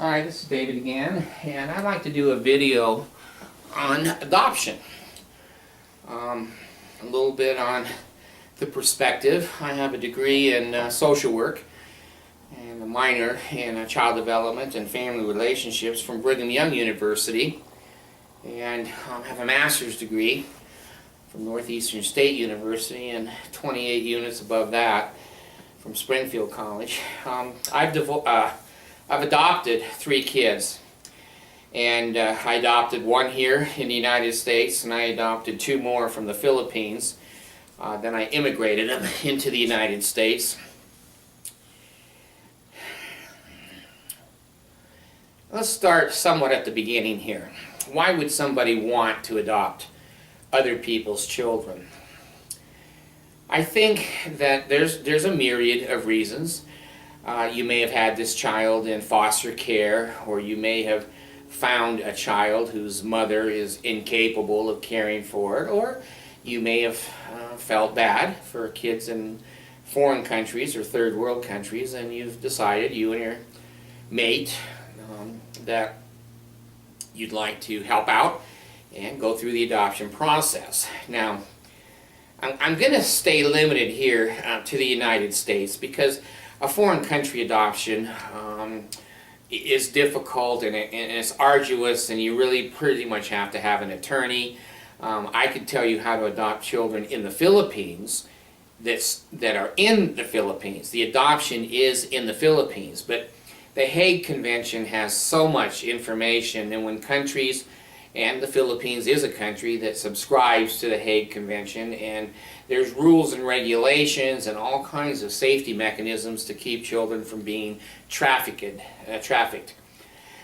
Hi, this is David again, and I'd like to do a video on adoption. A little bit on the perspective. I have a degree in social work and a minor in child development and family relationships from Brigham Young University, and I have a master's degree from Northeastern State University and 28 units above that from Springfield College. I've adopted 3 kids, and I adopted one here in the United States, and I adopted 2 more from the Philippines. Then I immigrated them into the United States. Let's start somewhat at the beginning here. Why would somebody want to adopt other people's children? I think that there's a myriad of reasons. You may have had this child in foster care, or you may have found a child whose mother is incapable of caring for it, or you may have felt bad for kids in foreign countries or third world countries, and you've decided, you and your mate, that you'd like to help out and go through the adoption process. Now, I'm going to stay limited here to the United States, because a foreign country adoption is difficult and it's arduous, and you really pretty much have to have an attorney. I could tell you how to adopt children in the Philippines that are in the Philippines. The adoption is in the Philippines, but the Hague Convention has so much information, and when countries, and the Philippines is a country that subscribes to the Hague Convention, and there's rules and regulations and all kinds of safety mechanisms to keep children from being trafficked.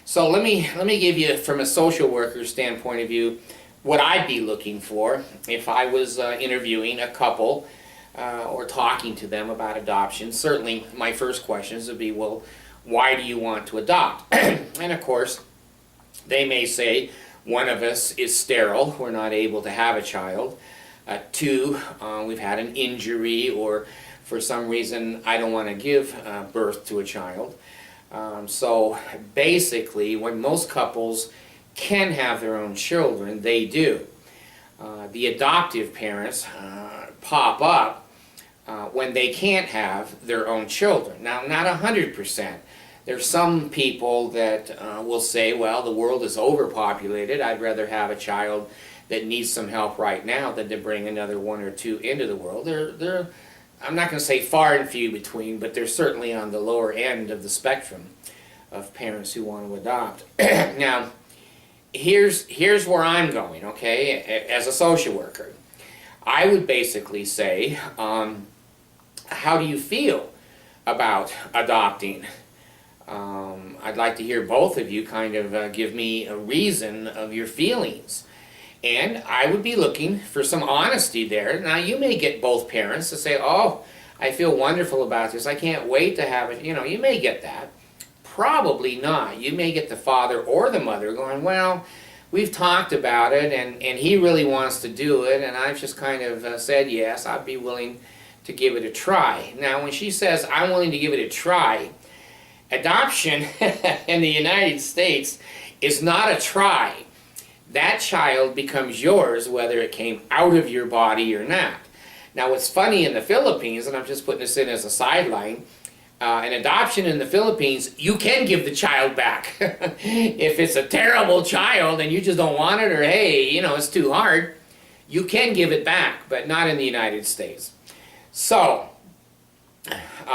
So let me give you, from a social worker standpoint of view, what I'd be looking for if I was interviewing a couple or talking to them about adoption. Certainly my first questions would be, well, why do you want to adopt? And of course, they may say, one of us is sterile, we're not able to have a child. 2, we've had an injury, or for some reason I don't want to give birth to a child. So basically, when most couples can have their own children, they do. The adoptive parents pop up when they can't have their own children. Now, not 100%. There's some people that will say, well, the world is overpopulated. I'd rather have a child that needs some help right now than to bring another 1 or 2 into the world. They're I'm not going to say far and few between, but they're certainly on the lower end of the spectrum of parents who want to adopt. Now, here's where I'm going, okay, as a social worker. I would basically say, how do you feel about adopting? I'd like to hear both of you kind of give me a reason of your feelings. And I would be looking for some honesty there. Now, you may get both parents to say, oh, I feel wonderful about this, I can't wait to have it. You know, you may get that. Probably not. You may get the father or the mother going, well, we've talked about it, and he really wants to do it, and I've just kind of said, yes, I'd be willing to give it a try. Now, when she says, I'm willing to give it a try, adoption in the United States is not a try. That child becomes yours whether it came out of your body or not. Now, what's funny in the Philippines, and I'm just putting this in as a sideline, an adoption in the Philippines, you can give the child back. If it's a terrible child and you just don't want it, or hey, you know, it's too hard, you can give it back, but not in the United States. So,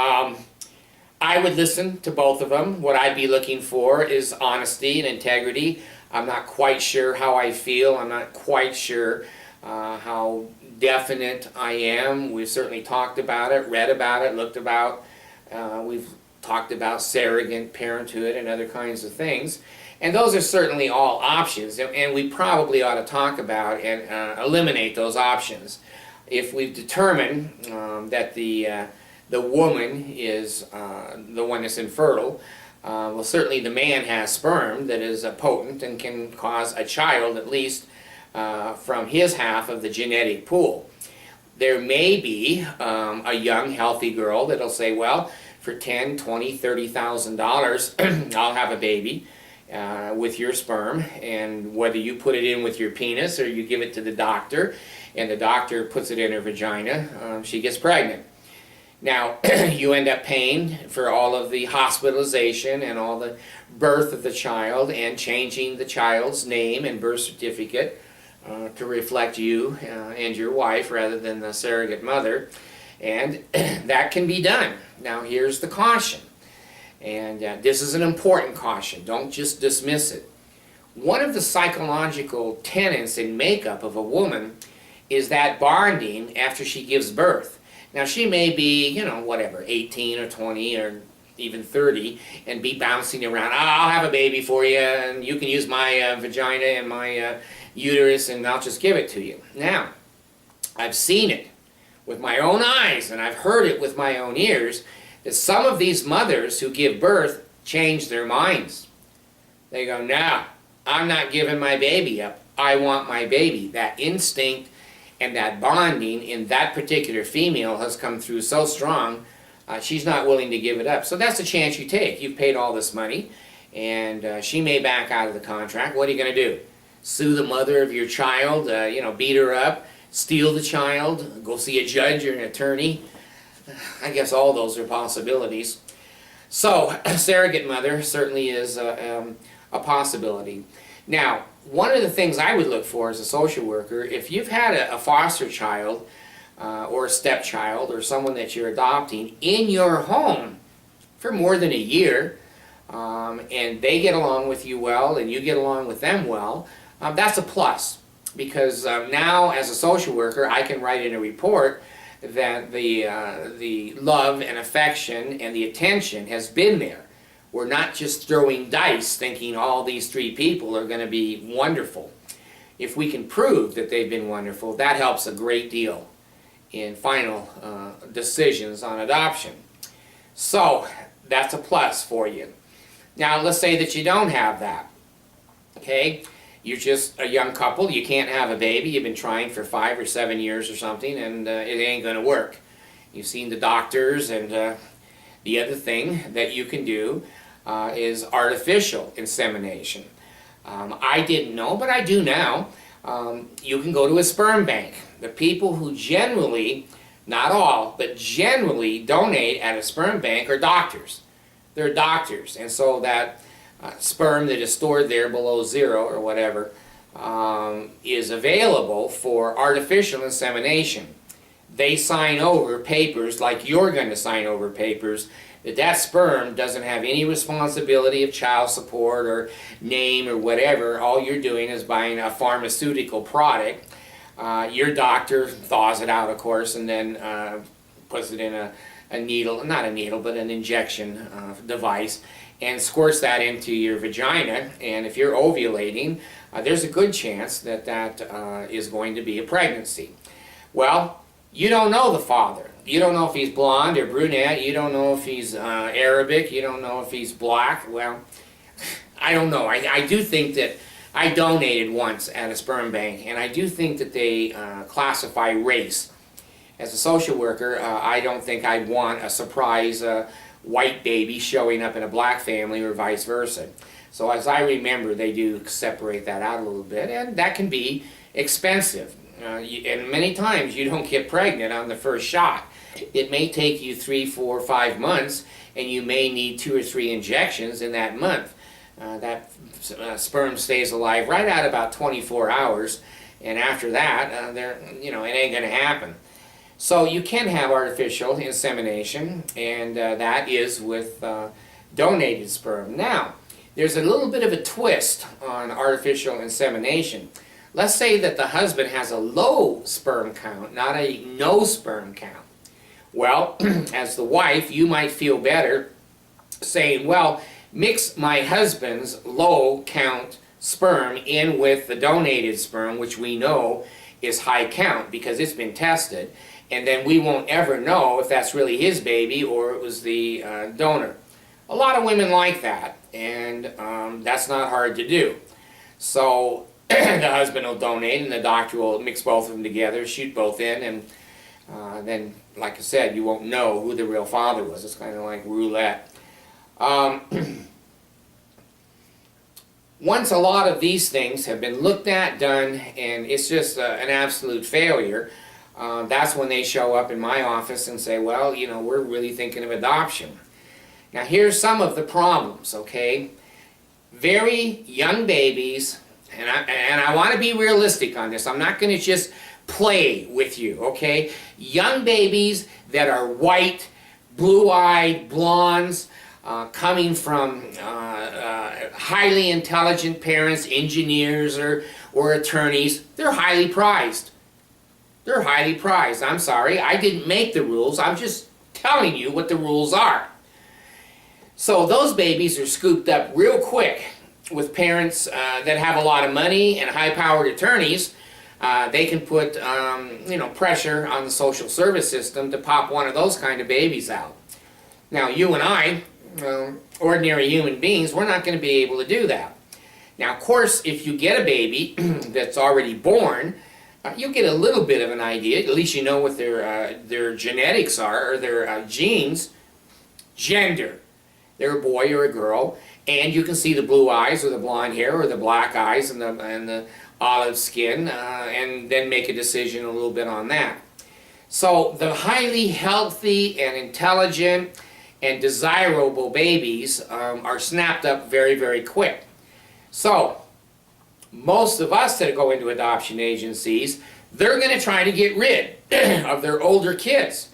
I would listen to both of them. What I'd be looking for is honesty and integrity. I'm not quite sure how I feel. I'm not quite sure how definite I am. We've certainly talked about it, read about it, looked about. We've talked about surrogate parenthood and other kinds of things. And those are certainly all options. And we probably ought to talk about and eliminate those options. If we've determined that the woman is the one that's infertile, well, certainly the man has sperm that is potent and can cause a child, at least from his half of the genetic pool. There may be a young, healthy girl that'll say, well, for $10, $20, $30,000, I'll have a baby with your sperm, and whether you put it in with your penis or you give it to the doctor, and the doctor puts it in her vagina, she gets pregnant. Now, you end up paying for all of the hospitalization and all the birth of the child and changing the child's name and birth certificate to reflect you and your wife rather than the surrogate mother. And that can be done. Now, here's the caution. And this is an important caution. Don't just dismiss it. One of the psychological tenets and makeup of a woman is that bonding after she gives birth. Now, she may be, you know, whatever, 18 or 20 or even 30 and be bouncing around. Oh, I'll have a baby for you, and you can use my vagina and my uterus, and I'll just give it to you. Now, I've seen it with my own eyes, and I've heard it with my own ears, that some of these mothers who give birth change their minds. They go, no, I'm not giving my baby up. I want my baby. That instinct and that bonding in that particular female has come through so strong, she's not willing to give it up. So that's a chance you take. You've paid all this money, and she may back out of the contract. What are you going to do? Sue the mother of your child, you know, beat her up, steal the child, go see a judge or an attorney? I guess all those are possibilities. So, a surrogate mother certainly is a possibility. Now, one of the things I would look for as a social worker, if you've had a foster child or a stepchild or someone that you're adopting in your home for more than a year, and they get along with you well and you get along with them well, that's a plus. Because now, as a social worker, I can write in a report that the love and affection and the attention has been there. We're not just throwing dice thinking all these three people are going to be wonderful. If we can prove that they've been wonderful, that helps a great deal in final decisions on adoption. So that's a plus for you. Now let's say that you don't have that. Okay? You're just a young couple, you can't have a baby, you've been trying for 5 or 7 years or something, and it ain't going to work. You've seen the doctors, and the other thing that you can do is artificial insemination. I didn't know, but I do now. You can go to a sperm bank. The people who generally, not all, but generally donate at a sperm bank are doctors. They're doctors, and so that sperm that is stored there below zero or whatever is available for artificial insemination. They sign over papers like you're going to sign over papers that that sperm doesn't have any responsibility of child support or name or whatever. All you're doing is buying a pharmaceutical product. Your doctor thaws it out, of course, and then puts it in a needle, not a needle, but an injection device, and squirts that into your vagina. And if you're ovulating, there's a good chance that that is going to be a pregnancy. Well, you don't know the father. You don't know if he's blonde or brunette. You don't know if he's Arabic. You don't know if he's black. Well, I don't know. I do think that I donated once at a sperm bank, and I do think that they classify race. As a social worker, I don't think I'd want a surprise white baby showing up in a black family or vice versa. So as I remember, they do separate that out a little bit, and that can be expensive. And many times you don't get pregnant on the first shot. It may take you 3, 4, 5 months, and you may need 2 or 3 injections in that month. That sperm stays alive right at about 24 hours, and after that, it ain't going to happen. So you can have artificial insemination, and that is with donated sperm. Now, there's a little bit of a twist on artificial insemination. Let's say that the husband has a low sperm count, not a no sperm count. Well, as the wife, you might feel better saying, well, mix my husband's low count sperm in with the donated sperm, which we know is high count because it's been tested, and then we won't ever know if that's really his baby or it was the donor. A lot of women like that, and that's not hard to do. So the husband will donate and the doctor will mix both of them together, shoot both in, and then, like I said, you won't know who the real father was. It's kind of like roulette. Once a lot of these things have been looked at, done, and it's just an absolute failure, that's when they show up in my office and say, well, you know, we're really thinking of adoption. Now here's some of the problems, okay? Very young babies, and I want to be realistic on this. I'm not going to just play with you, okay? Young babies that are white, blue-eyed, blondes, coming from highly intelligent parents, engineers or attorneys, they're highly prized. They're highly prized. I'm sorry, I didn't make the rules. I'm just telling you what the rules are. So those babies are scooped up real quick with parents that have a lot of money and high-powered attorneys. They can put you know, pressure on the social service system to pop one of those kind of babies out. Now you and I, ordinary human beings, we're not going to be able to do that. Now of course, if you get a baby that's already born, you'll get a little bit of an idea. At least you know what their genetics are, or their genes. Gender. They're a boy or a girl, and you can see the blue eyes or the blonde hair or the black eyes and the olive skin, and then make a decision a little bit on that. So the highly healthy and intelligent and desirable babies are snapped up very, very quick. So most of us that go into adoption agencies, they're going to try to get rid of their older kids.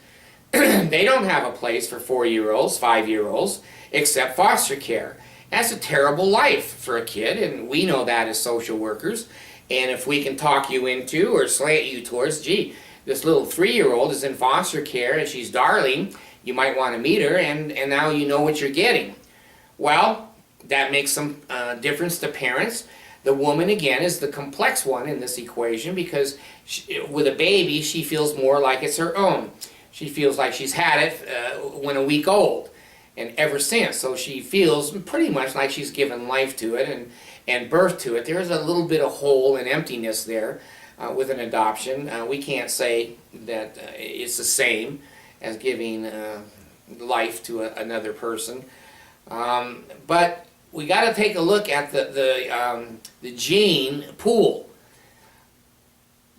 They don't have a place for 4-year-olds, 5-year-olds, except foster care. That's a terrible life for a kid, and we know that as social workers. And if we can talk you into or slant you towards, gee, this little 3-year-old is in foster care and she's darling, you might want to meet her, and now you know what you're getting. Well, that makes some difference to parents. The woman, again, is the complex one in this equation because with a baby, she feels more like it's her own. She feels like she's had it when a week old, and ever since. So she feels pretty much like she's given life to it and birth to it. There's a little bit of hole and emptiness there with an adoption. We can't say that it's the same as giving life to another person. But we got to take a look at the gene pool.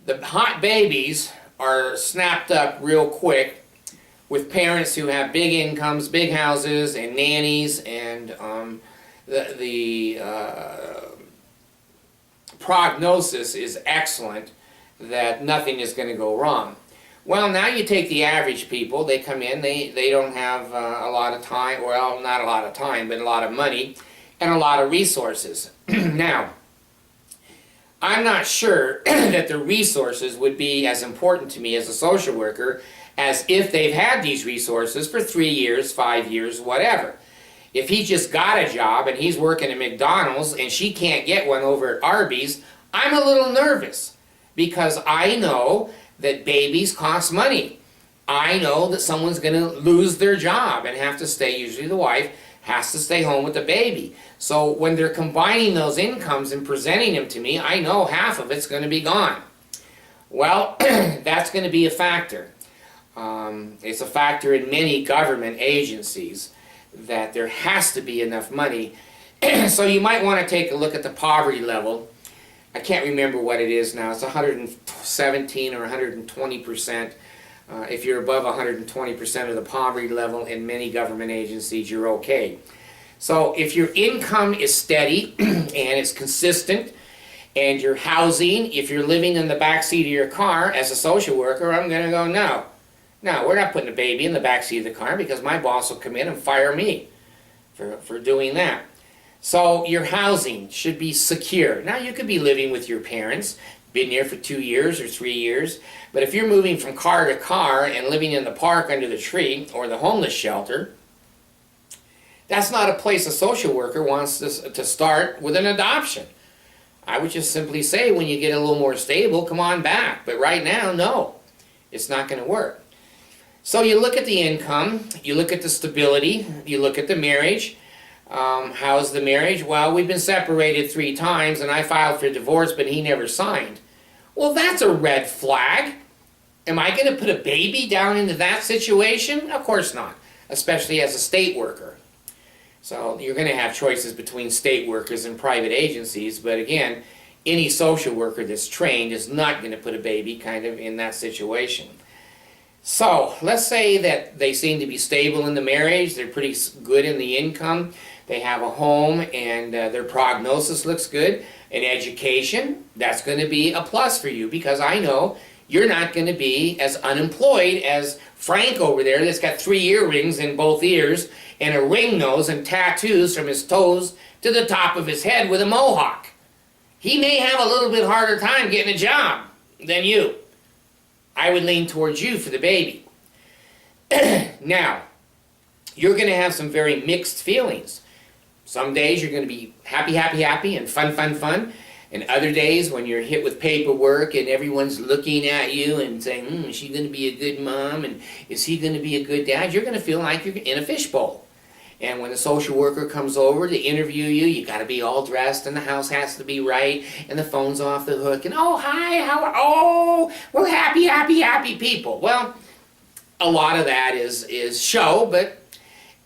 The hot babies are snapped up real quick with parents who have big incomes, big houses, and nannies, and the prognosis is excellent that nothing is going to go wrong. Well, now you take the average people, they come in, they don't have a lot of time, well, not a lot of time, but a lot of money and a lot of resources. Now, I'm not sure that the resources would be as important to me as a social worker as if they've had these resources for 3 years, 5 years, whatever. If he just got a job and he's working at McDonald's and she can't get one over at Arby's, I'm a little nervous because I know that babies cost money. I know that someone's going to lose their job and have to stay, usually the wife, has to stay home with the baby. So when they're combining those incomes and presenting them to me, I know half of it's going to be gone. Well, that's going to be a factor. It's a factor in many government agencies that there has to be enough money. So you might want to take a look at the poverty level. I can't remember what it is now. It's 117 or 120%. If you're above 120% of the poverty level in many government agencies, you're okay. So if your income is steady and it's consistent, and your housing, if you're living in the back seat of your car as a social worker, I'm going to go, no. No, we're not putting a baby in the back seat of the car because my boss will come in and fire me for doing that. So your housing should be secure. Now you could be living with your parents, been there for 2 years or 3 years, but if you're moving from car to car and living in the park under the tree or the homeless shelter, that's not a place a social worker wants to start with an adoption. I would just simply say when you get a little more stable, come on back. But right now, no, it's not going to work. So you look at the income, you look at the stability, you look at the marriage. How's the marriage? Well, we've been separated 3 times and I filed for divorce, but he never signed. Well, that's a red flag. Am I going to put a baby down into that situation? Of course not, especially as a state worker. So you're going to have choices between state workers and private agencies, but again, any social worker that's trained is not going to put a baby kind of in that situation. So let's say that they seem to be stable in the marriage, they're pretty good in the income, they have a home, and their prognosis looks good. In education, that's going to be a plus for you, because I know you're not going to be as unemployed as Frank over there that's got 3 earrings in both ears and a ring nose and tattoos from his toes to the top of his head with a mohawk. He may have a little bit harder time getting a job than you. I would lean towards you for the baby. Now, you're going to have some very mixed feelings. Some days you're going to be happy, happy, happy and fun, fun, fun. And other days when you're hit with paperwork and everyone's looking at you and saying, is she going to be a good mom and is he going to be a good dad? You're going to feel like you're in a fishbowl. And when the social worker comes over to interview you, you got to be all dressed and the house has to be right and the phone's off the hook and oh, hi, we're happy, happy, happy people. Well, a lot of that is show, but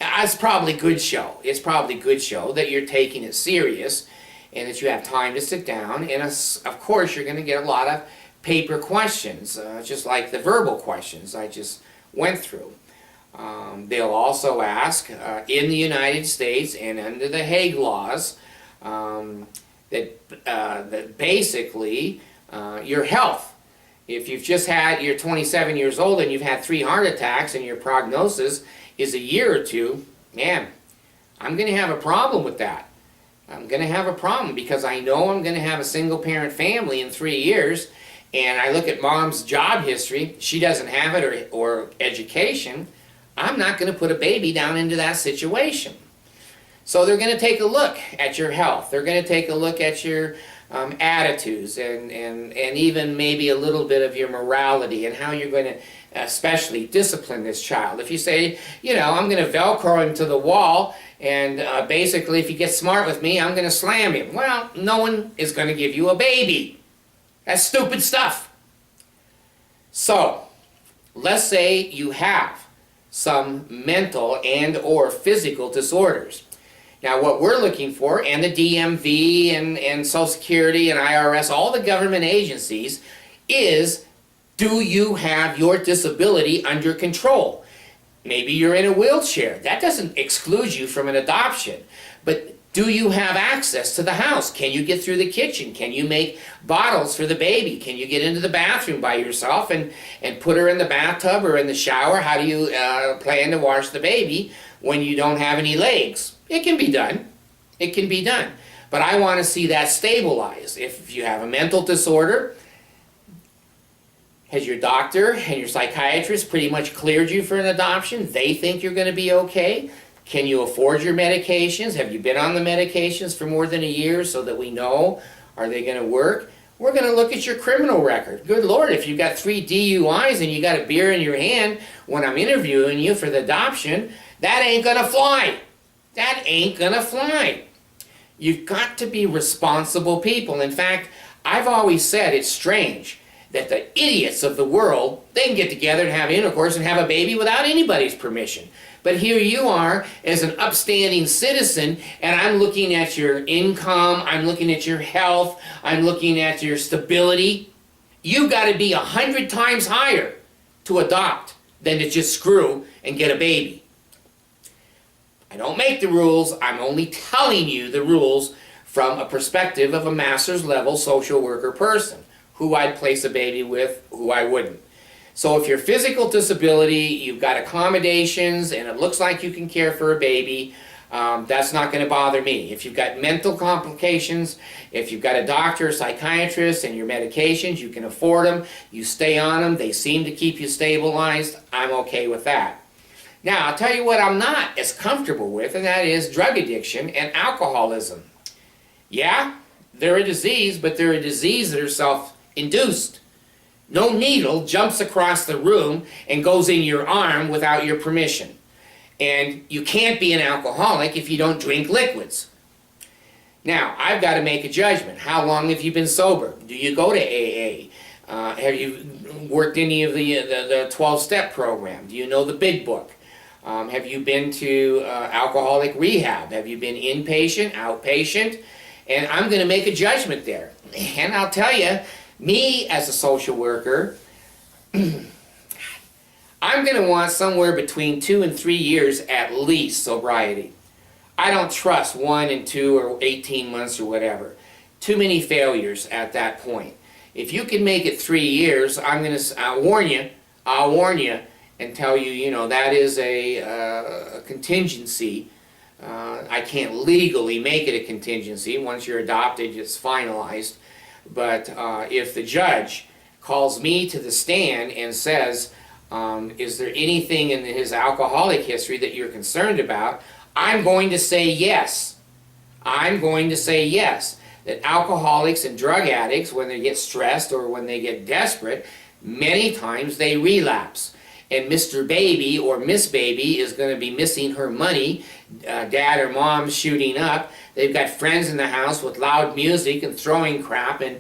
it's probably good show. It's probably good show that you're taking it serious and that you have time to sit down. And of course, you're going to get a lot of paper questions, just like the verbal questions I just went through. They'll also ask, in the United States and under the Hague laws, that basically your health. If you're 27 years old and you've had 3 heart attacks and your prognosis is a year or two, man, I'm going to have a problem with that. I'm going to have a problem because I know I'm going to have a single parent family in 3 years, and I look at mom's job history, she doesn't have it, or education. I'm not going to put a baby down into that situation. So they're going to take a look at your health. They're going to take a look at your attitudes and even maybe a little bit of your morality and how you're going to especially discipline this child. If you say, I'm going to Velcro him to the wall and basically if he gets smart with me, I'm going to slam him. Well, no one is going to give you a baby. That's stupid stuff. So, let's say you have some mental and or physical disorders. Now what we're looking for, and the DMV and Social Security and IRS, all the government agencies, is do you have your disability under control? Maybe you're in a wheelchair. That doesn't exclude you from an adoption. But do you have access to the house? Can you get through the kitchen? Can you make bottles for the baby? Can you get into the bathroom by yourself and put her in the bathtub or in the shower? How do you plan to wash the baby when you don't have any legs? It can be done. It can be done. But I want to see that stabilize. If you have a mental disorder, has your doctor and your psychiatrist pretty much cleared you for an adoption? They think you're going to be okay? Can you afford your medications? Have you been on the medications for more than a year so that we know, are they going to work? We're going to look at your criminal record. Good Lord, if you've got 3 DUIs and you got a beer in your hand when I'm interviewing you for the adoption, that ain't going to fly. That ain't going to fly. You've got to be responsible people. In fact, I've always said it's strange that the idiots of the world, they can get together and have intercourse and have a baby without anybody's permission. But here you are as an upstanding citizen, and I'm looking at your income, I'm looking at your health, I'm looking at your stability. You've got to be 100 times higher to adopt than to just screw and get a baby. I don't make the rules, I'm only telling you the rules from a perspective of a master's level social worker person, who I'd place a baby with, who I wouldn't. So if your physical disability, you've got accommodations, and it looks like you can care for a baby, that's not going to bother me. If you've got mental complications, if you've got a doctor or psychiatrist and your medications, you can afford them, you stay on them, they seem to keep you stabilized, I'm okay with that. Now, I'll tell you what I'm not as comfortable with, and that is drug addiction and alcoholism. Yeah, they're a disease, but they're a disease that are self-induced. No needle jumps across the room and goes in your arm without your permission. And you can't be an alcoholic if you don't drink liquids. Now, I've got to make a judgment. How long have you been sober? Do you go to AA? Have you worked any of the 12-step program? Do you know the big book? Have you been to alcoholic rehab? Have you been inpatient, outpatient? And I'm going to make a judgment there. And I'll tell you, me as a social worker, I'm going to want somewhere between 2 and 3 years at least sobriety. I don't trust 1 and 2 or 18 months or whatever. Too many failures at that point. If you can make it 3 years, I'll warn you and tell you, you know, that is a contingency. I can't legally make it a contingency. Once you're adopted, it's finalized. But if the judge calls me to the stand and says, is there anything in his alcoholic history that you're concerned about? I'm going to say yes. I'm going to say yes. That alcoholics and drug addicts, when they get stressed or when they get desperate, many times they relapse. And Mr. Baby or Miss Baby is going to be missing her money. Dad or mom shooting up. They've got friends in the house with loud music and throwing crap and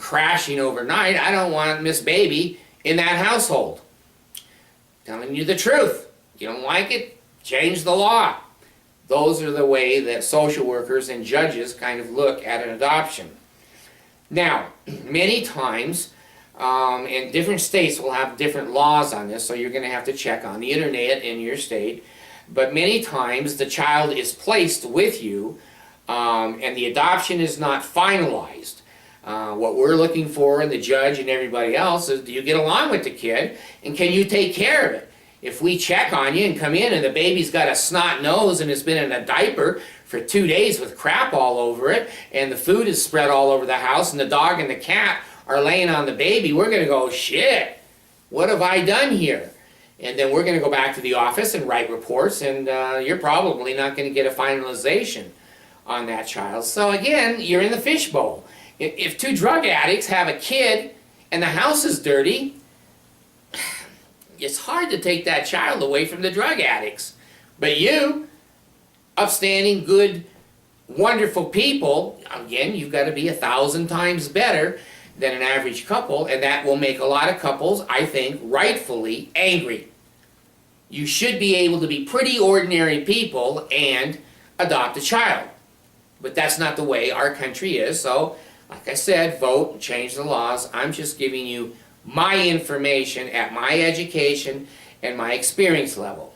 crashing overnight. I don't want Miss Baby in that household. Telling you the truth. You don't like it? Change the law. Those are the way that social workers and judges kind of look at an adoption. Now, many times, and different states will have different laws on this, so you're going to have to check on the internet in your state. But many times the child is placed with you, and the adoption is not finalized. What we're looking for in the judge and everybody else is, do you get along with the kid, and can you take care of it? If we check on you and come in and the baby's got a snot nose and it's been in a diaper for 2 days with crap all over it, and the food is spread all over the house, and the dog and the cat are laying on the baby, we're going to go, shit, what have I done here? And then we're going to go back to the office and write reports, and you're probably not going to get a finalization on that child. So again, you're in the fishbowl. If 2 drug addicts have a kid and the house is dirty, it's hard to take that child away from the drug addicts. But you, upstanding, good, wonderful people, again, you've got to be 1,000 times better than an average couple, and that will make a lot of couples, I think, rightfully angry. You should be able to be pretty ordinary people and adopt a child. But that's not the way our country is, so, like I said, vote and change the laws. I'm just giving you my information at my education and my experience level.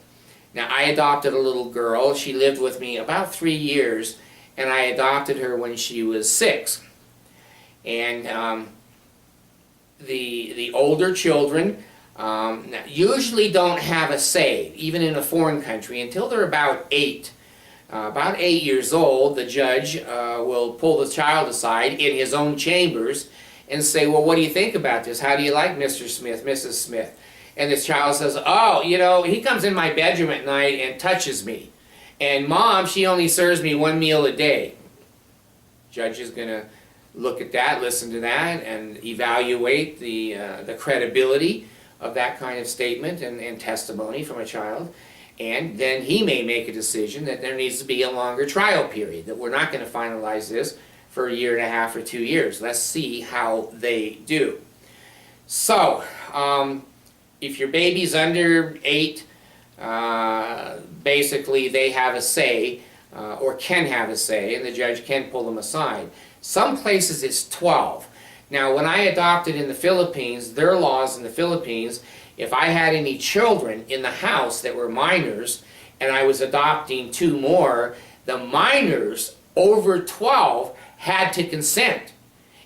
Now, I adopted a little girl. She lived with me about 3 years, and I adopted her when she was 6. And the older children usually don't have a say, even in a foreign country, until they're about 8. About 8 years old, the judge will pull the child aside in his own chambers and say, well, what do you think about this? How do you like Mr. Smith, Mrs. Smith? And this child says, oh, you know, he comes in my bedroom at night and touches me. And Mom, she only serves me 1 meal a day. Judge is going to look at that, listen to that, and evaluate the credibility of that kind of statement and testimony from a child. And then he may make a decision that there needs to be a longer trial period, that we're not going to finalize this for 1.5 years or 2 years. Let's see how they do. So, if your baby's under 8, basically they have a say, or can have a say, and the judge can pull them aside. Some places it's 12. Now, when I adopted in the Philippines, their laws in the Philippines, if I had any children in the house that were minors, and I was adopting 2 more, the minors over 12 had to consent.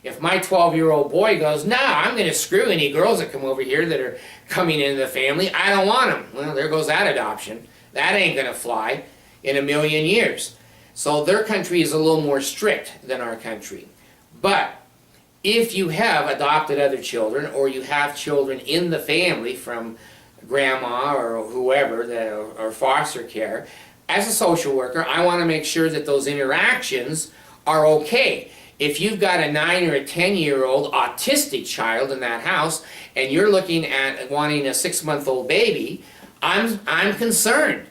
If my 12-year-old boy goes, nah, I'm going to screw any girls that come over here that are coming into the family, I don't want them. Well, there goes that adoption. That ain't going to fly in 1,000,000 years. So their country is a little more strict than our country. But if you have adopted other children, or you have children in the family from grandma or whoever, or foster care, as a social worker, I want to make sure that those interactions are okay. If you've got a 9 or a 10-year-old autistic child in that house, and you're looking at wanting a 6-month-old baby, I'm concerned.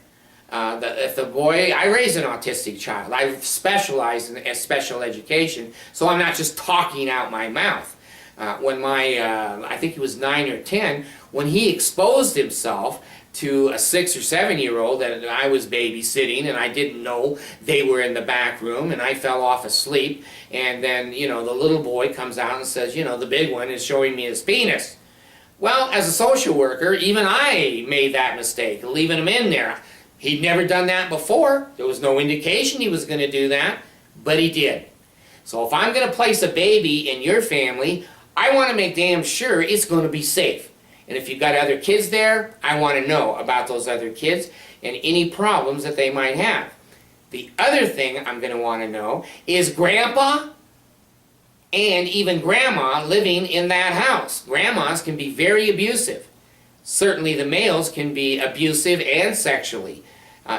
If the boy, I raised an autistic child. I've specialized in special education, so I'm not just talking out my mouth. when I think he was 9 or 10, when he exposed himself to a 6 or 7-year-old that I was babysitting, and I didn't know they were in the back room, and I fell off asleep, and then, the little boy comes out and says, the big one is showing me his penis. Well, as a social worker, even I made that mistake, leaving him in there. He'd never done that before. There was no indication he was going to do that, but he did. So if I'm going to place a baby in your family, I want to make damn sure it's going to be safe. And if you've got other kids there, I want to know about those other kids and any problems that they might have. The other thing I'm going to want to know is Grandpa and even Grandma living in that house. Grandmas can be very abusive. Certainly the males can be abusive and sexually.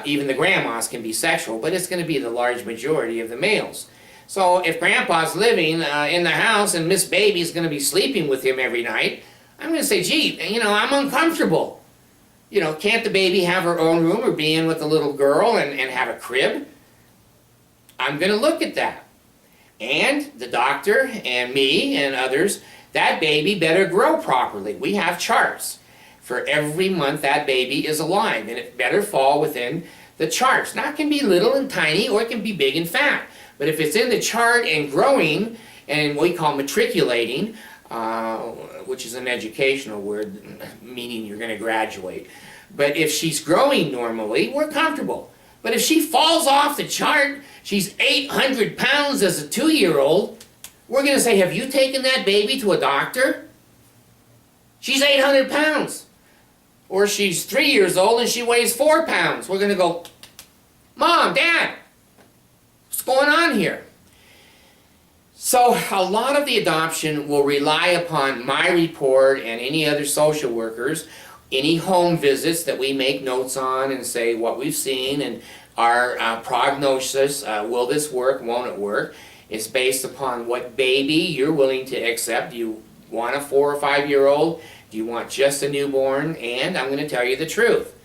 Even the grandmas can be sexual, but it's going to be the large majority of the males. So if Grandpa's living in the house and Miss Baby's going to be sleeping with him every night, I'm going to say, gee, I'm uncomfortable. Can't the baby have her own room or be in with the little girl and have a crib? I'm going to look at that. And the doctor and me and others, that baby better grow properly. We have charts for every month that baby is alive, and it better fall within the charts. Now, it can be little and tiny, or it can be big and fat. But if it's in the chart and growing, and what we call matriculating, which is an educational word, meaning you're going to graduate. But if she's growing normally, we're comfortable. But if she falls off the chart, she's 800 pounds as a 2-year-old, we're going to say, have you taken that baby to a doctor? She's 800 pounds. Or she's 3 years old and she weighs 4 pounds. We're going to go, Mom, Dad, what's going on here? So a lot of the adoption will rely upon my report and any other social workers, any home visits that we make notes on and say what we've seen and our prognosis, will this work, won't it work, is based upon what baby you're willing to accept. Do you want a 4 or 5-year-old? Do you want just a newborn? And I'm going to tell you the truth.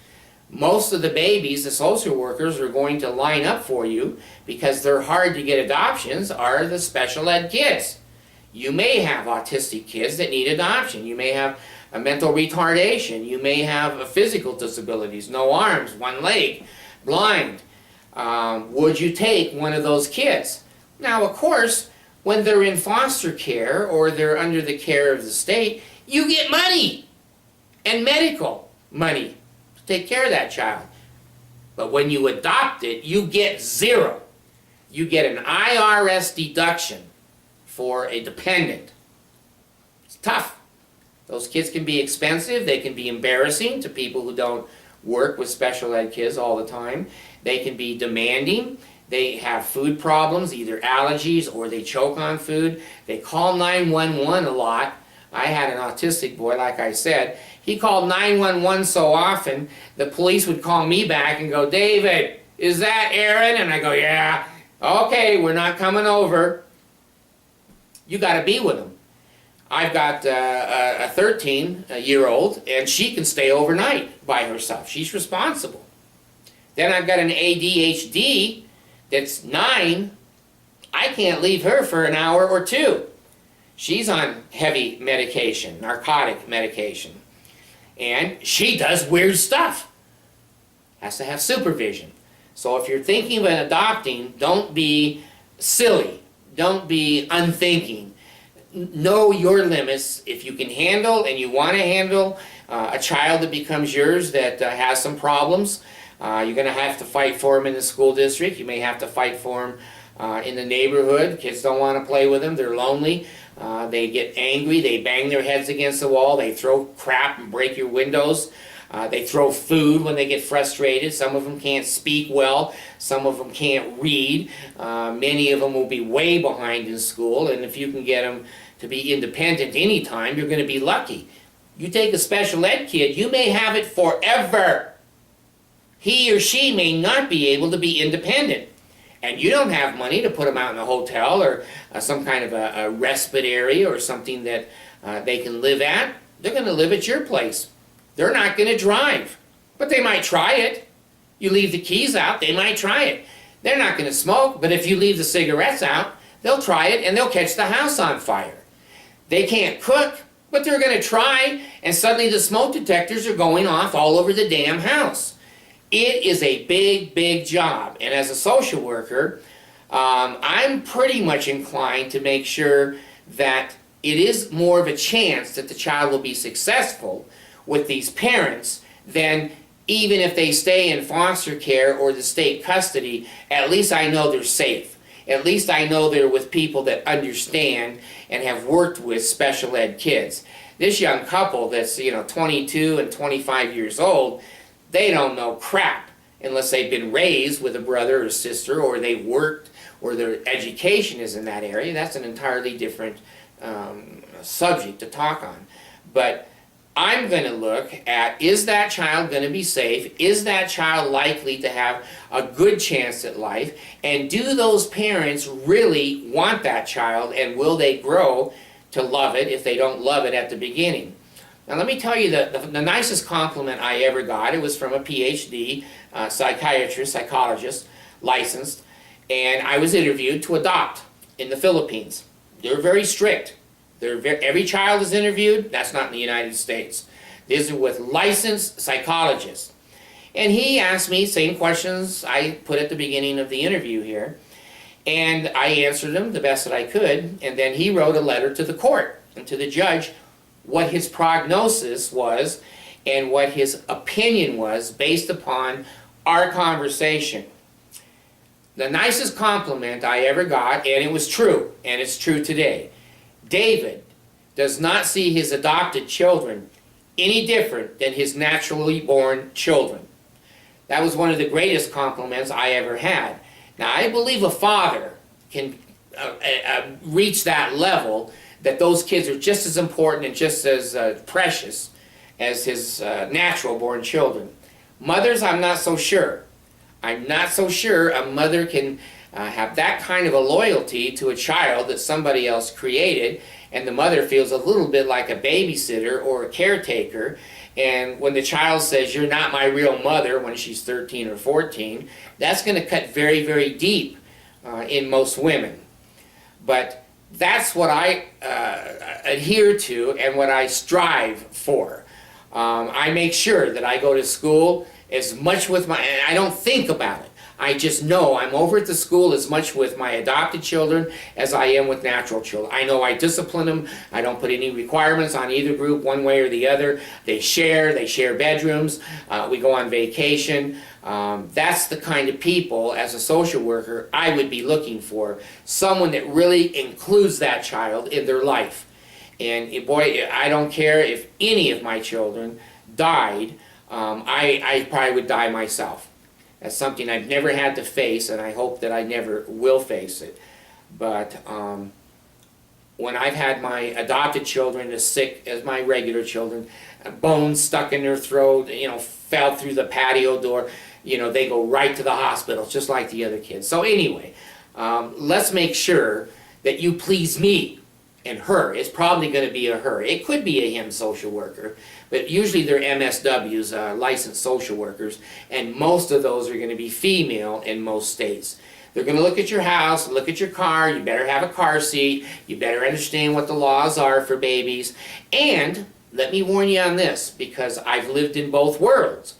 Most of the babies, the social workers are going to line up for you because they're hard to get adoptions are the special ed kids. You may have autistic kids that need adoption. You may have a mental retardation. You may have physical disabilities, no arms, one leg, blind. Would you take one of those kids? Now, of course, when they're in foster care or they're under the care of the state, you get money and medical money to take care of that child. But when you adopt it, you get zero. You get an IRS deduction for a dependent. It's tough. Those kids can be expensive. They can be embarrassing to people who don't work with special ed kids all the time. They can be demanding. They have food problems, either allergies or they choke on food. They call 911 a lot. I had an autistic boy, like I said. He called 911 so often, the police would call me back and go, David, is that Aaron? And I go, yeah. Okay, we're not coming over. You got to be with him. I've got a 13-year-old, and she can stay overnight by herself. She's responsible. Then I've got an ADHD that's 9. I can't leave her for an hour or two. She's on heavy medication, narcotic medication. And she does weird stuff. Has to have supervision. So if you're thinking of adopting, don't be silly. Don't be unthinking. Know your limits. If you can handle and you want to handle a child that becomes yours that has some problems, you're going to have to fight for them in the school district. You may have to fight for them in the neighborhood. Kids don't want to play with them. They're lonely. They get angry. They bang their heads against the wall. They throw crap and break your windows. They throw food when they get frustrated. Some of them can't speak well. Some of them can't read. Many of them will be way behind in school. And if you can get them to be independent anytime, you're going to be lucky. You take a special ed kid, you may have it forever. He or she may not be able to be independent. And you don't have money to put them out in a hotel or some kind of a respite area or something that they can live at. They're going to live at your place. They're not going to drive, but they might try it. You leave the keys out, they might try it. They're not going to smoke, but if you leave the cigarettes out, they'll try it and they'll catch the house on fire. They can't cook, but they're going to try, and suddenly the smoke detectors are going off all over the damn house. It is a big, big job, and as a social worker, I'm pretty much inclined to make sure that it is more of a chance that the child will be successful with these parents than even if they stay in foster care or the state custody. At least I know they're safe. At least I know they're with people that understand and have worked with special ed kids. This young couple that's 22 and 25 years old, they don't know crap unless they've been raised with a brother or sister, or they worked, or their education is in that area. That's an entirely different subject to talk on. But I'm going to look at, is that child going to be safe? Is that child likely to have a good chance at life? And do those parents really want that child, and will they grow to love it if they don't love it at the beginning? Now let me tell you the nicest compliment I ever got. It was from a PhD, psychiatrist, psychologist, licensed, and I was interviewed to adopt in the Philippines. They're very strict. Every child is interviewed. That's not in the United States. These are with licensed psychologists. And he asked me same questions I put at the beginning of the interview here. And I answered them the best that I could. And then he wrote a letter to the court and to the judge what his prognosis was and what his opinion was based upon our conversation. The nicest compliment I ever got, and it was true, and it's true today. David does not see his adopted children any different than his naturally born children. That was one of the greatest compliments I ever had. Now, I believe a father can reach that level, that those kids are just as important and just as precious as his natural born children. Mothers, I'm not so sure. I'm not so sure a mother can have that kind of a loyalty to a child that somebody else created, and the mother feels a little bit like a babysitter or a caretaker. And when the child says, "You're not my real mother," when she's 13 or 14, that's going to cut very, very deep in most women. But that's what I adhere to and what I strive for. I make sure that I go to school as much with and I don't think about it. I just know I'm over at the school as much with my adopted children as I am with natural children. I know I discipline them. I don't put any requirements on either group one way or the other. They share bedrooms. We go on vacation. That's the kind of people, as a social worker, I would be looking for. Someone that really includes that child in their life. And boy, I don't care if any of my children died, I probably would die myself. That's something I've never had to face, and I hope that I never will face it. But when I've had my adopted children as sick as my regular children, bones stuck in their throat, fell through the patio door, they go right to the hospital, just like the other kids. So anyway, let's make sure that you please me and her. It's probably going to be a her. It could be a him social worker, but usually they're MSWs, licensed social workers, and most of those are going to be female in most states. They're going to look at your house, look at your car. You better have a car seat. You better understand what the laws are for babies. And let me warn you on this, because I've lived in both worlds.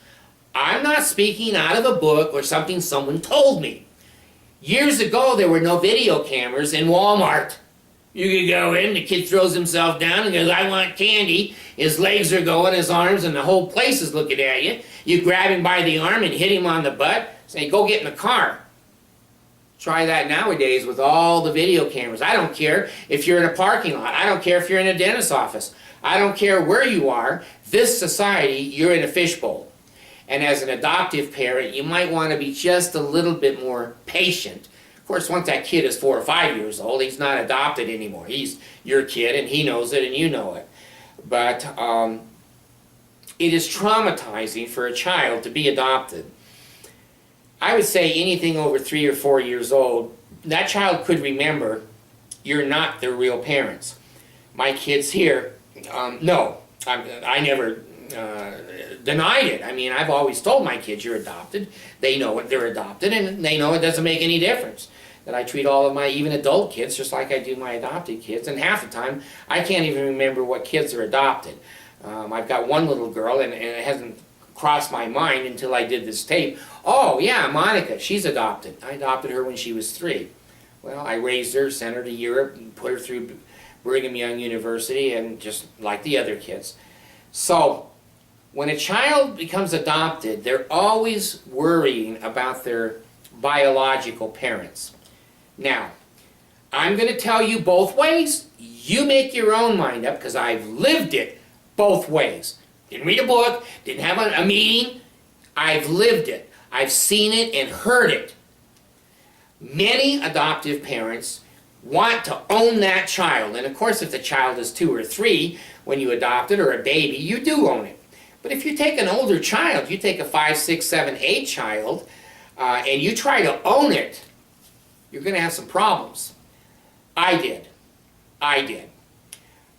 I'm not speaking out of a book or something someone told me. Years ago, there were no video cameras in Walmart. You could go in, the kid throws himself down and goes, "I want candy." His legs are going, his arms, and the whole place is looking at you. You grab him by the arm and hit him on the butt, say, "Go get in the car." Try that nowadays with all the video cameras. I don't care if you're in a parking lot. I don't care if you're in a dentist's office. I don't care where you are. This society, you're in a fishbowl. And as an adoptive parent, you might want to be just a little bit more patient. Of course, once that kid is 4 or 5 years old, he's not adopted anymore. He's your kid, and he knows it, and you know it. But it is traumatizing for a child to be adopted. I would say anything over 3 or 4 years old, that child could remember you're not their real parents. My kids here, no, I never denied it. I mean, I've always told my kids, "You're adopted." They know it, they're adopted, and they know it doesn't make any difference. that I treat all of my even adult kids just like I do my adopted kids, and half the time I can't even remember what kids are adopted. I've got one little girl, and it hasn't crossed my mind until I did this tape. Oh yeah, Monica, she's adopted. I adopted her when she was 3. Well, I raised her, sent her to Europe, and put her through Brigham Young University, and just like the other kids. So when a child becomes adopted, they're always worrying about their biological parents. Now, I'm going to tell you both ways. You make your own mind up, because I've lived it both ways. Didn't read a book, didn't have a meeting. I've lived it. I've seen it and heard it. Many adoptive parents want to own that child. And of course, if the child is 2 or 3, when you adopt it, or a baby, you do own it. But if you take an older child, you take a 5, 6, 7, 8 child, and you try to own it, you're going to have some problems. I did.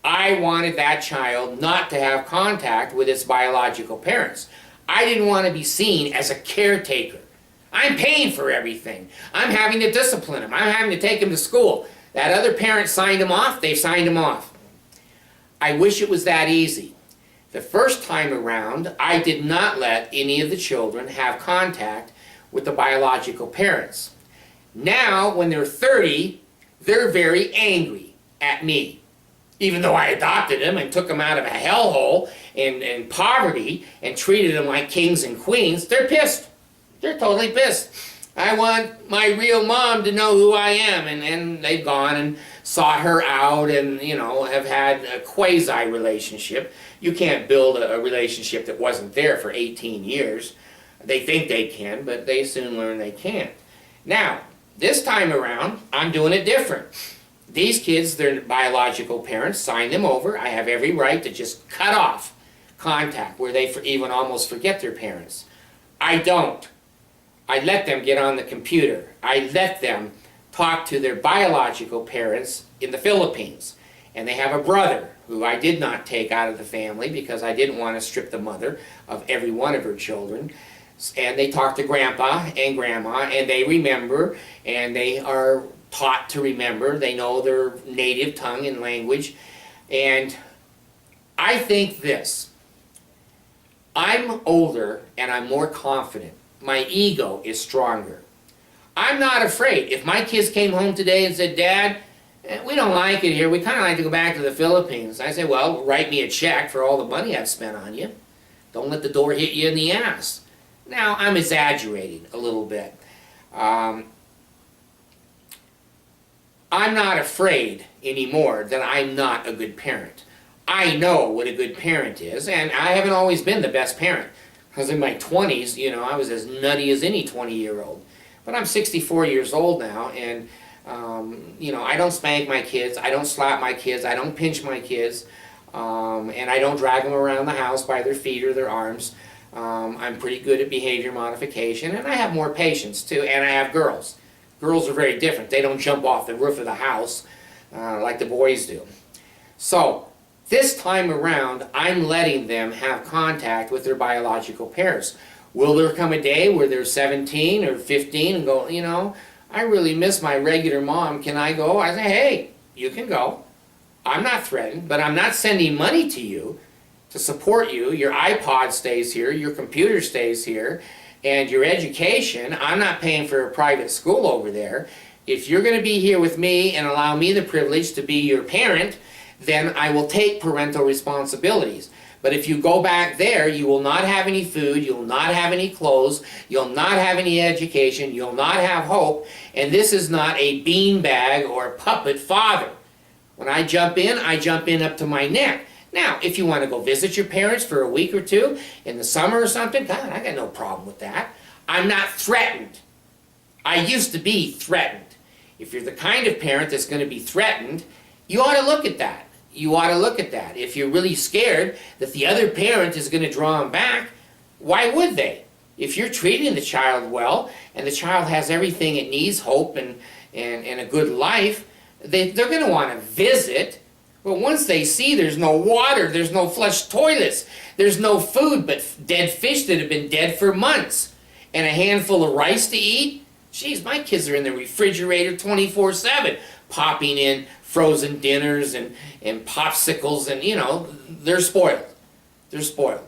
I wanted that child not to have contact with its biological parents. I didn't want to be seen as a caretaker. I'm paying for everything. I'm having to discipline him. I'm having to take him to school. That other parent signed him off, they signed him off. I wish it was that easy. The first time around, I did not let any of the children have contact with the biological parents. Now, when they're 30, they're very angry at me. Even though I adopted them and took them out of a hellhole and poverty and treated them like kings and queens, they're pissed. They're totally pissed. I want my real mom to know who I am, and they've gone and sought her out and, have had a quasi-relationship. You can't build a relationship that wasn't there for 18 years. They think they can, but they soon learn they can't. Now, this time around, I'm doing it different. These kids, their biological parents, signed them over. I have every right to just cut off contact where they even almost forget their parents. I don't. I let them get on the computer. I let them talk to their biological parents in the Philippines. And they have a brother who I did not take out of the family because I didn't want to strip the mother of every one of her children. And they talk to grandpa and grandma, and they remember, and they are taught to remember. They know their native tongue and language. And I think this. I'm older and I'm more confident. My ego is stronger. I'm not afraid. If my kids came home today and said, Dad, we don't like it here. We kind of like to go back to the Philippines. I say, well, write me a check for all the money I've spent on you. Don't let the door hit you in the ass. Now, I'm exaggerating a little bit. I'm not afraid anymore that I'm not a good parent. I know what a good parent is, and I haven't always been the best parent. Because in my 20s, I was as nutty as any 20-year-old. But I'm 64 years old now, and, I don't spank my kids, I don't slap my kids, I don't pinch my kids, and I don't drag them around the house by their feet or their arms. I'm pretty good at behavior modification, and I have more patience, too, and I have girls. Girls are very different. They don't jump off the roof of the house like the boys do. So, this time around, I'm letting them have contact with their biological parents. Will there come a day where they're 17 or 15 and go, I really miss my regular mom, can I go? I say, hey, you can go. I'm not threatened, but I'm not sending money to you to support you. Your iPod stays here, your computer stays here, and your education, I'm not paying for a private school over there. If you're going to be here with me and allow me the privilege to be your parent, then I will take parental responsibilities. But if you go back there, you will not have any food, you'll not have any clothes, you'll not have any education, you'll not have hope, and this is not a beanbag or a puppet father. When I jump in up to my neck. Now, if you want to go visit your parents for a week or two in the summer or something, God, I got no problem with that. I'm not threatened. I used to be threatened. If you're the kind of parent that's going to be threatened, you ought to look at that. You ought to look at that. If you're really scared that the other parent is going to draw them back, why would they? If you're treating the child well, and the child has everything it needs, hope and a good life, they're going to want to visit. But once they see there's no water, there's no flushed toilets, there's no food but dead fish that have been dead for months, and a handful of rice to eat, Geez, my kids are in the refrigerator 24/7, popping in frozen dinners and popsicles, and they're spoiled. They're spoiled.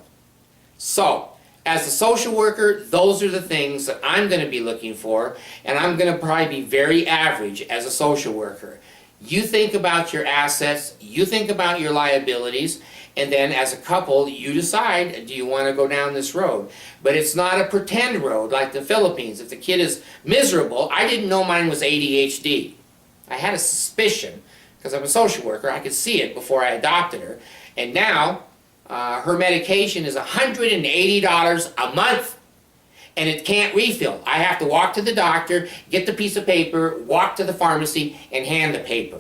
So, as a social worker, those are the things that I'm going to be looking for, and I'm going to probably be very average as a social worker. You think about your assets, you think about your liabilities, and then as a couple, you decide, do you want to go down this road? But it's not a pretend road like the Philippines. If the kid is miserable, I didn't know mine was ADHD. I had a suspicion, because I'm a social worker, I could see it before I adopted her. And now, her medication is $180 a month, and it can't refill. I have to walk to the doctor, get the piece of paper, walk to the pharmacy, and hand the paper.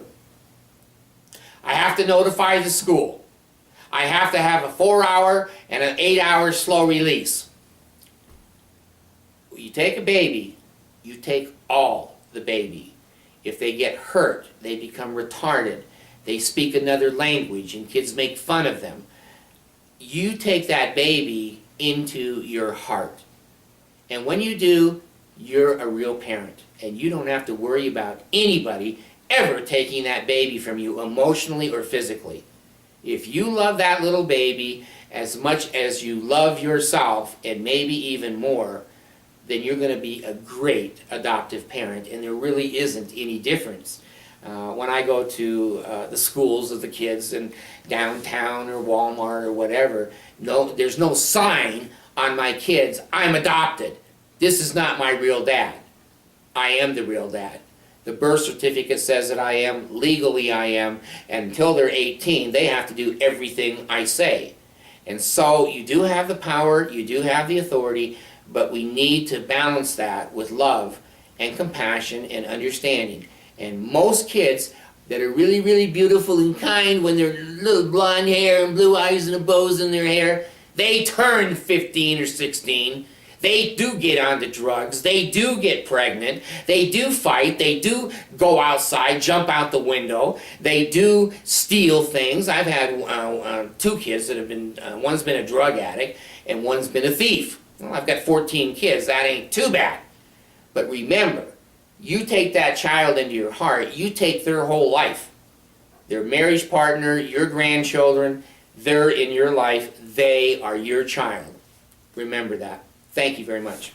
I have to notify the school. I have to have a 4-hour and an 8-hour slow release. You take a baby, you take all the baby. If they get hurt, they become retarded, they speak another language, and kids make fun of them. You take that baby into your heart. And when you do, you're a real parent. And you don't have to worry about anybody ever taking that baby from you emotionally or physically. If you love that little baby as much as you love yourself, and maybe even more, then you're going to be a great adoptive parent, and there really isn't any difference. When I go to the schools of the kids in downtown or Walmart or whatever, there's no sign on my kids, I'm adopted. This is not my real dad. I am the real dad. The birth certificate says that I am, legally I am, and until they're 18, they have to do everything I say. And so you do have the power, you do have the authority, but we need to balance that with love and compassion and understanding. And most kids that are really, really beautiful and kind, when they're little blonde hair and blue eyes and a bows in their hair, they turn 15 or 16. They do get onto drugs, they do get pregnant, they do fight, they do go outside, jump out the window, they do steal things. I've had 2 kids that have been, one's been a drug addict and one's been a thief. Well, I've got 14 kids, that ain't too bad. But remember, you take that child into your heart, you take their whole life. Their marriage partner, your grandchildren, they're in your life, they are your child. Remember that. Thank you very much.